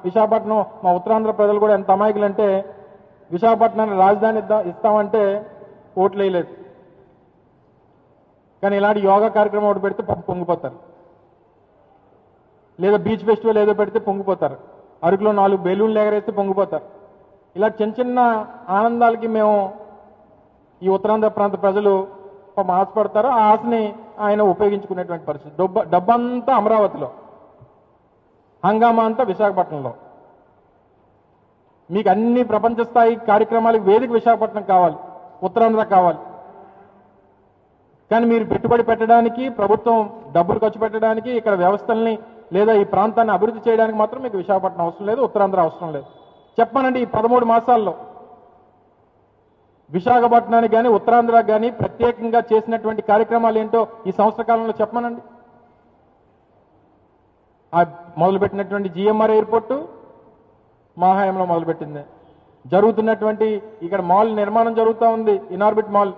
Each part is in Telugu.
విశాఖపట్నం మా ఉత్తరాంధ్ర ప్రజలు కూడా ఎంత అమాయకులంటే విశాఖపట్నాన్ని రాజధాని ఇస్తామంటే ఓట్లు వేయలేదు. కానీ ఇలాంటి యోగా కార్యక్రమం ఒకటి పెడితే పొంగిపోతారు, లేదా బీచ్ ఫెస్టివల్ ఏదో పెడితే పొంగిపోతారు, అరకులో 4 బెలూన్లు ఎగరేస్తే పొంగిపోతారు. ఇలా చిన్న చిన్న ఆనందాలకి మేము ఈ ఉత్తరాంధ్ర ప్రాంత ప్రజలు ఆశపడతారు. ఆ ఆశని ఆయన ఉపయోగించుకునేటువంటి పరిస్థితి. డబ్బంతా అమరావతిలో, హంగామా అంతా విశాఖపట్నంలో. మీకు అన్ని ప్రపంచ స్థాయి కార్యక్రమాలకు వేదిక విశాఖపట్నం కావాలి, ఉత్తరాంధ్ర కావాలి. కానీ మీరు పెట్టుబడి పెట్టడానికి, ప్రభుత్వం డబ్బులు ఖర్చు పెట్టడానికి, ఇక్కడ వ్యవస్థల్ని లేదా ఈ ప్రాంతాన్ని అభివృద్ధి చేయడానికి మాత్రం మీకు విశాఖపట్నం అవసరం లేదు, ఉత్తరాంధ్ర అవసరం లేదు. చెప్పానండి, ఈ 13 మాసాల్లో విశాఖపట్నానికి కానీ ఉత్తరాంధ్రకు కానీ ప్రత్యేకంగా చేసినటువంటి కార్యక్రమాలు ఏంటో ఈ సంవత్సర కాలంలో చెప్పమనండి. మొదలుపెట్టినటువంటి జిఎంఆర్ ఎయిర్పోర్టు మా హయాంలో మొదలుపెట్టింది. జరుగుతున్నటువంటి ఇక్కడ మాల్ నిర్మాణం జరుగుతూ ఉంది, ఇనార్బిట్ మాల్,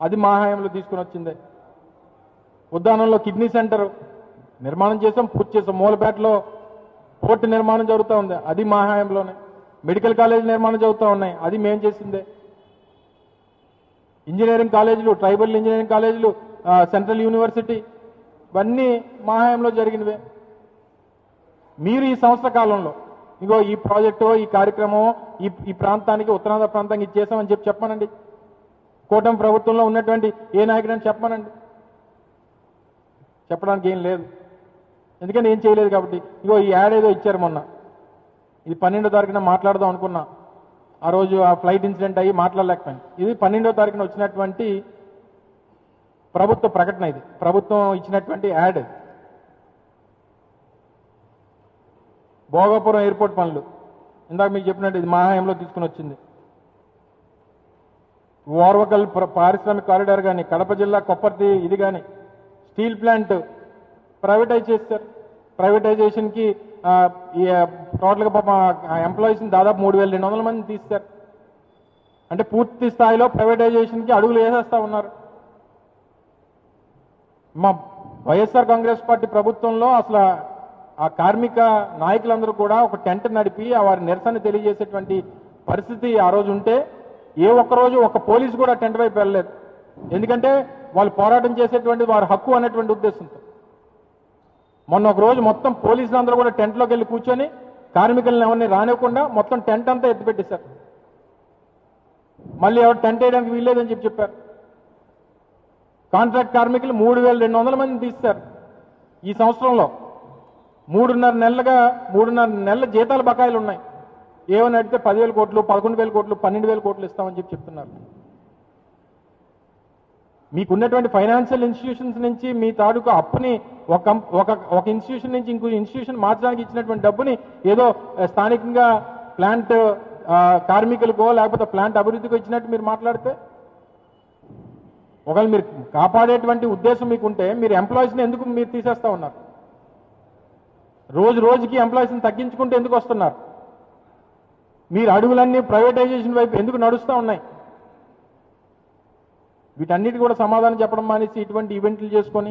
అది మా హయాంలో తీసుకుని వచ్చిందే. ఉద్దానంలో కిడ్నీ సెంటర్ నిర్మాణం చేసాం, పూర్తి చేసాం. మూలపేటలో పోర్టు నిర్మాణం జరుగుతూ ఉంది, అది మా హయాంలోనే. మెడికల్ కాలేజ్ నిర్మాణం జరుగుతూ ఉన్నాయి, అది మేము చేసిందే. ఇంజనీరింగ్ కాలేజీలు, ట్రైబల్ ఇంజనీరింగ్ కాలేజీలు, సెంట్రల్ యూనివర్సిటీ, ఇవన్నీ మా హయాంలో జరిగినవే. మీరు ఈ సంవత్సర కాలంలో ఇగో ఈ ప్రాజెక్టు, ఈ కార్యక్రమం ఈ ప్రాంతానికి, ఉత్తరాంధ్ర ప్రాంతానికి ఇచ్చేసామని చెప్పమనండి. కూటమి ప్రభుత్వంలో ఉన్నటువంటి ఏ నాయకుడని చెప్పమనండి. చెప్పడానికి ఏం లేదు, ఎందుకంటే ఏం చేయలేదు కాబట్టి. ఇగో ఈ యాడ్ ఏదో ఇచ్చారు మొన్న, ఇది 12వ తారీఖున మాట్లాడదాం అనుకున్నా. ఆ రోజు ఆ ఫ్లైట్ ఇన్సిడెంట్ అయ్యి మాట్లాడలేకపోయింది. ఇది 12వ తారీఖున వచ్చినటువంటి ప్రభుత్వ ప్రకటన, ఇది ప్రభుత్వం ఇచ్చినటువంటి యాడ్. భోగాపురం ఎయిర్పోర్ట్ పనులు ఇందాక మీకు చెప్పినట్టు ఇది మా హయాంలో తీసుకుని వచ్చింది. ఓర్వకల్ పారిశ్రామిక కారిడార్ కానీ, కడప జిల్లా కొప్పర్తి ఇది కానీ, స్టీల్ ప్లాంట్ ప్రైవేటైజ్ చేస్తారు. ప్రైవేటైజేషన్కి టోటల్గా పాపం ఎంప్లాయీస్ని దాదాపు 3200 మందిని తీస్తారు. అంటే పూర్తి స్థాయిలో ప్రైవేటైజేషన్కి అడుగులు వేసేస్తా ఉన్నారు. మా వైఎస్ఆర్ కాంగ్రెస్ పార్టీ ప్రభుత్వంలో అసలు ఆ కార్మిక నాయకులందరూ కూడా ఒక టెంట్ నడిపి వారి నిరసన తెలియజేసేటువంటి పరిస్థితి ఆ రోజు ఉంటే, ఏ ఒక్కరోజు ఒక పోలీసు కూడా టెంట్ వైపు వెళ్ళలేదు. ఎందుకంటే వాళ్ళు పోరాటం చేసేటువంటి వారి హక్కు అనేటువంటి ఉద్దేశంతో. మొన్న ఒక రోజు మొత్తం పోలీసులందరూ కూడా టెంట్లోకి వెళ్ళి కూర్చొని కార్మికులను ఎవరిని రానివ్వకుండా మొత్తం టెంట్ అంతా ఎత్తిపెట్టేశారు. మళ్ళీ ఎవరు టెంట్ వేయడానికి వీల్లేదని చెప్పారు. కాంట్రాక్ట్ కార్మికులు 3200 మందిని తీస్తారు. ఈ సంవత్సరంలో 3.5 నెలల జీతాల బకాయిలు ఉన్నాయి. ఏమని అడిగితే 10,000 కోట్లు, 11,000 కోట్లు, 12,000 కోట్లు ఇస్తామని చెప్తున్నారు. మీకున్నటువంటి ఫైనాన్షియల్ ఇన్స్టిట్యూషన్స్ నుంచి మీ తాలూకు అప్పుని ఒక ఇన్స్టిట్యూషన్ నుంచి ఇంకో ఇన్స్టిట్యూషన్ మార్చడానికి ఇచ్చినటువంటి డబ్బుని ఏదో స్థానికంగా ప్లాంట్ కార్మికులకో లేకపోతే ప్లాంట్ అభివృద్ధికో ఇచ్చినట్టు మీరు మాట్లాడితే, ఒకవేళ మీరు కాపాడేటువంటి ఉద్దేశం మీకుంటే మీరు ఎంప్లాయీస్ని ఎందుకు మీరు తీసేస్తా ఉన్నారు? రోజు రోజుకి ఎంప్లాయీస్ని తగ్గించుకుంటూ ఎందుకు వస్తున్నారు? మీరు అడుగులన్నీ ప్రైవేటైజేషన్ వైపు ఎందుకు నడుస్తూ ఉన్నాయి? వీటన్నిటి కూడా సమాధానం చెప్పడం మానేసి ఇటువంటి ఈవెంట్లు చేసుకొని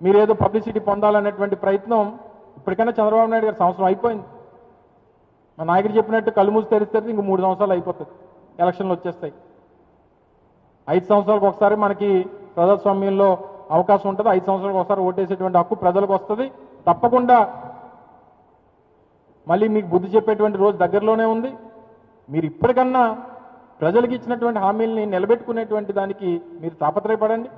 మీరేదో పబ్లిసిటీ పొందాలనేటువంటి ప్రయత్నం ఇప్పటికైనా చంద్రబాబు నాయుడు గారు సంవత్సరం అయిపోయింది. మా నాయకుడు చెప్పినట్టు కళ్ళు మూసి తెరిస్తే ఇంక 3 సంవత్సరాలు అయిపోతుంది, ఎలక్షన్లు వచ్చేస్తాయి. 5 సంవత్సరాలకు ఒకసారి మనకి ప్రజాస్వామ్యంలో అవకాశం ఉంటుంది. 5 సంవత్సరాలకు ఒకసారి ఓటేసేటువంటి హక్కు ప్రజలకు వస్తుంది. తప్పకుండా మళ్ళీ మీకు బుద్ధి చెప్పేటువంటి రోజు దగ్గరలోనే ఉంది. మీరు ఇప్పటికన్నా ప్రజలకు ఇచ్చినటువంటి హామీల్ని నిలబెట్టుకునేటువంటి దానికి మీరు తాపత్రయపడండి.